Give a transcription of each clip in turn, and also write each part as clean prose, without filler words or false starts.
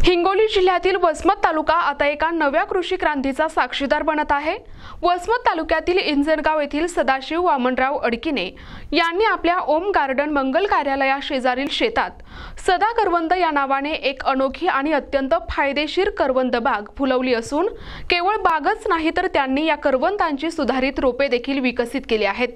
हिंगोली जिल्ह्यातील वसमत तालुका आता एका नव्या कृषी क्रांतीचा साक्षीदार बनत आहे। वसमत तालुक्यातील इंजनगाव येथील सदाशिव वामनराव अडकिने यांनी आपल्या ओम गार्डन मंगल कार्यालया शेजारील शेतात सदा करवंद या नावाने एक अनोखी आणि अत्यंत फायदेशीर करवंद बाग फुलवली असून केवळ बागच नाही तर त्यांनी या करवंदांची सुधारित रोपे देखील विकसित केली आहेत,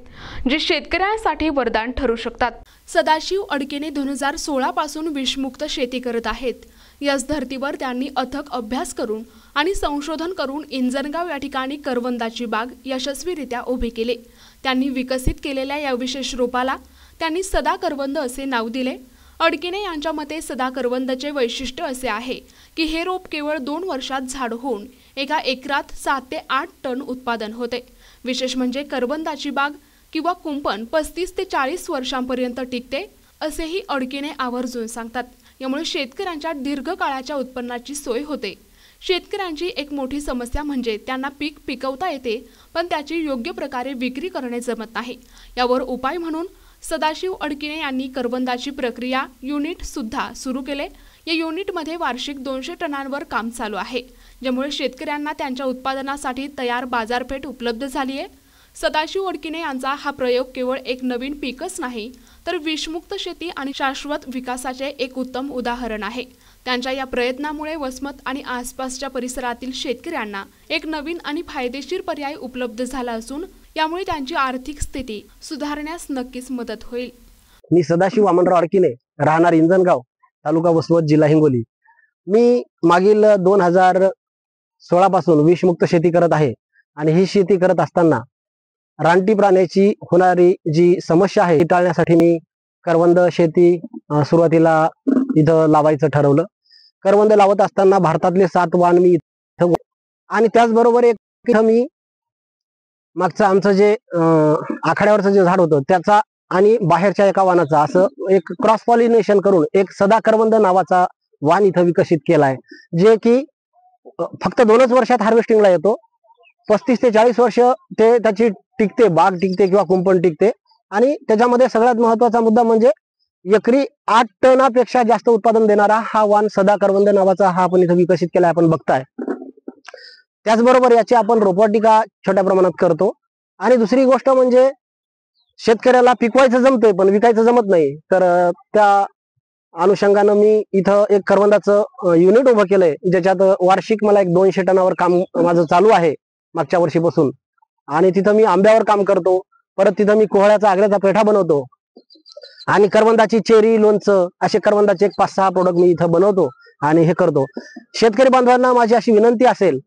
जी शेतकऱ्यांसाठी वरदान ठरू शकतात। सदाशिव अडकिने 2016 पासून विषमुक्त शेती करत आहेत। याच धर्तीवर त्यांनी अथक अभ्यास करून आणि संशोधन करून इंजनगाव या ठिकाणी करवंदाची बाग यशस्वीरित्या उभी केली। त्यांनी विकसित केलेल्या या विशेष रोपाला त्यांनी सदा करवंद असे नाव दिले। अडकिने यांच्या मते सदा करवंदाचे वैशिष्ट्य असे आहे की हे रोप केवळ 2 वर्षात झाड होऊन एका एकरात 7 ते 8 टन उत्पादन होते। विशेष म्हणजे करवंदाची बाग किंवा कुंपण 35 ते 40 वर्षांपर्यंत टिकते असेही अडकिने आवर्जून सांगतात। यामुळे शेतकऱ्यांच्या दीर्घकाळाच्या उत्पन्नाची सोय होते। शेतकऱ्यांची एक मोठी समस्या म्हणजे त्यांना पीक पिकवता येते पण त्याची योग्य प्रकारे विक्री करणे जमत नाही। यावर उपाय म्हणून सदाशिव अडकिने यांनी करवंदाची प्रक्रिया युनिट सुद्धा सुरू केले। या युनिटमध्ये वार्षिक 200 टनांवर काम चालू आहे, ज्यामुळे शेतकऱ्यांना त्यांच्या उत्पादनासाठी तयार बाजारपेठ उपलब्ध झाली आहे। सदाशिव अडकिने यांचा हा प्रयोग केवळ एक नवीन पीकच नाही तर विषमुक्त शेती आणि शाश्वत विकासाचे एक उत्तम उदाहरण आहे। त्यांच्या या प्रयत्नामुळे वसमत आणि आसपासच्या परिसरातील शेतकऱ्यांना एक नवीन आणि फायदेशीर पर्याय उपलब्ध झाला असून यामुळे त्यांची आर्थिक स्थिती सुधारण्यास नक्कीच मदत होईल। मी सदाशिव वामनराव अडकिने, राहणार इंजनगाव, तालुका वसमत, जिल्हा हिंगोली। मी मागील 2016 पासून विषमुक्त शेती करत आहे आणि ही शेती करत असताना रानटी प्राण्याची होणारी जी समस्या आहे ती टाळण्यासाठी मी करवंद शेती सुरुवातीला इथं लावायचं ठरवलं। करवंद लावत असताना भारतातले 7 वाण मी इथं आणि त्याचबरोबर एक मी मागचं आमचं जे आखाड्यावरचं जे झाड होतं त्याचा आणि बाहेरच्या एका वाणाचा असं एक क्रॉस पॉलिनेशन करून एक सदा करवंद नावाचा वाण इथं विकसित केलाय, जे की फक्त 2च वर्षात हार्वेस्टिंगला येतो। 35 ते 40 वर्ष ते त्याची टिकते, बाग टिकते किंवा कुंपण टिकते। आणि त्याच्यामध्ये सगळ्यात महत्वाचा मुद्दा म्हणजे एकरी 8 टनापेक्षा जास्त उत्पादन देणारा हा वाण सदा करवंद नावाचा हा आपण इथं विकसित केला आपण बघताय। त्याचबरोबर याची आपण रोपवाटिका छोट्या प्रमाणात करतो। आणि दुसरी गोष्ट म्हणजे शेतकऱ्याला पिकवायचं जमतंय पण विकायचं जमत नाही, तर त्या अनुषंगानं मी इथं एक करवंदाचं युनिट उभं केलंय, ज्याच्यात वार्षिक मला एक 200 टनावर काम माझं चालू आहे मागच्या वर्षीपासून। आणि तिथं मी आंब्यावर काम करतो, परत तिथं मी कोहळ्याचा आग्र्याचा पेठा बनवतो आणि करवंदाची चेरी, लोणचं असे करवंदाचे 5-6 प्रोडक्ट मी इथं बनवतो आणि हे करतो। शेतकरी बांधवांना माझी अशी विनंती असेल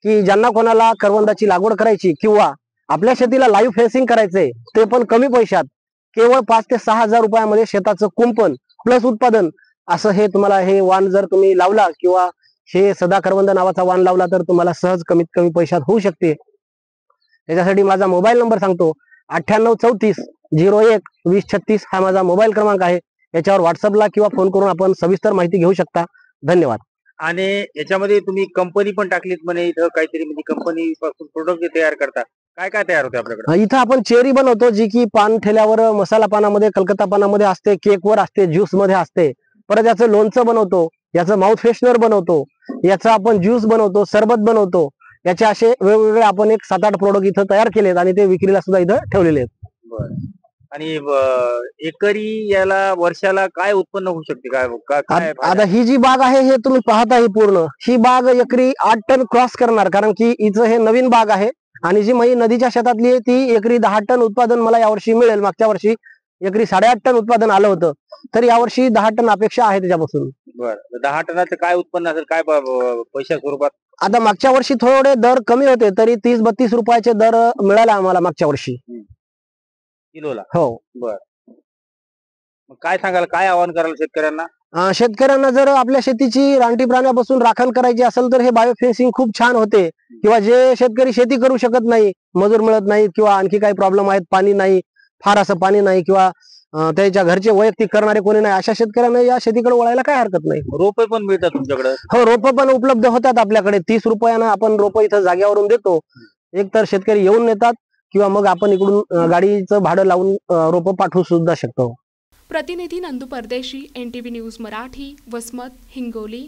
की ज्यांना कोणाला करवंदाची लागवड करायची किंवा आपल्या शेतीला लाईव्ह फेन्सिंग करायचंय ते पण कमी पैशात केवळ 5 ते 6 हजार रुपयामध्ये शेताचं कुंपण प्लस उत्पादन असं हे तुम्हाला हे वाण जर तुम्ही लावला किंवा हे सदा करवंद नावाचा वाण लावला तर तुम्हाला सहज कमीत कमी पैशात होऊ शकते। त्याच्यासाठी माझा मोबाईल नंबर सांगतो, 9834012036 हा माझा मोबाईल क्रमांक आहे। याच्यावर व्हॉट्सअपला किंवा फोन करून आपण सविस्तर माहिती घेऊ शकता। धन्यवाद। आणि याच्यामध्ये तुम्ही कंपनी पण टाकलीत म्हणे, इथं काहीतरी म्हणजे कंपनी पासून प्रोडक्ट तयार करता, काय काय तयार होते आपल्याकडे? इथं आपण चेरी बनवतो, जी की पान ठेल्यावर मसाला पानामध्ये, कलकत्ता पानामध्ये असते, केकवर असते, ज्यूस मध्ये असते। परत याचं लोणचं बनवतो, याचं माउथ फ्रेशनर बनवतो, याचं आपण ज्यूस बनवतो, सरबत बनवतो। याचे असे वेगवेगळे आपण एक 7-8 प्रोडक्ट इथं तयार केलेत आणि ते विक्रीला सुद्धा इथं ठेवलेले आहेत। आणि एकरी याला वर्षाला काय उत्पन्न होऊ शकते? काय आता ही जी बाग आहे हे तुम्ही पाहता, ही पूर्ण ही बाग एकरी 8 टन क्रॉस करणार, कारण की हिचं हे नवीन बाग आहे। आणि जी मही नदीच्या शेतातली आहे ती एकरी 10 टन उत्पादन मला यावर्षी मिळेल। मागच्या वर्षी एकरी 8.5 टन उत्पादन आलं होतं, तर यावर्षी 10 टन अपेक्षा आहे त्याच्यापासून। बरं, 10 टनाचं काय उत्पन्न असेल, काय पैशा स्वरूपात? आता मागच्या वर्षी थोडे दर कमी होते, तरी 30-32 रुपयाचे दर मिळाले आम्हाला मागच्या वर्षी किलोला। हो। बर, मग काय सांगाल, काय आवाहन कराल शेतकऱ्यांना? शेतकऱ्यांना जर आपल्या शेतीची रानटी प्राण्यापासून राखण करायची असेल तर हे बायोफेन्सिंग खूप छान होते। किंवा जे शेतकरी शेती करू शकत नाही, मजूर मिळत नाही किंवा आणखी काही प्रॉब्लेम आहेत, पाणी नाही, फार असं पाणी नाही किंवा त्याच्या घरचे वैयक्तिक करणारे कोणी नाही, अशा शेतकऱ्यांना या शेतीकडे वळायला काय हरकत नाही। रोपे पण मिळतात तुमच्याकडे? हो, रोप पण उपलब्ध होतात आपल्याकडे। 30 रुपयानं आपण रोप इथं जागेवरून देतो। एक तर शेतकरी येऊन नेतात किंवा मग आपण इकडून गाडीचं भाडं लावून रोप पाठवू सुद्धा शकतो। प्रतिनिधी नंदू परदेशी, NTV न्यूज मराठी, वसमत, हिंगोली।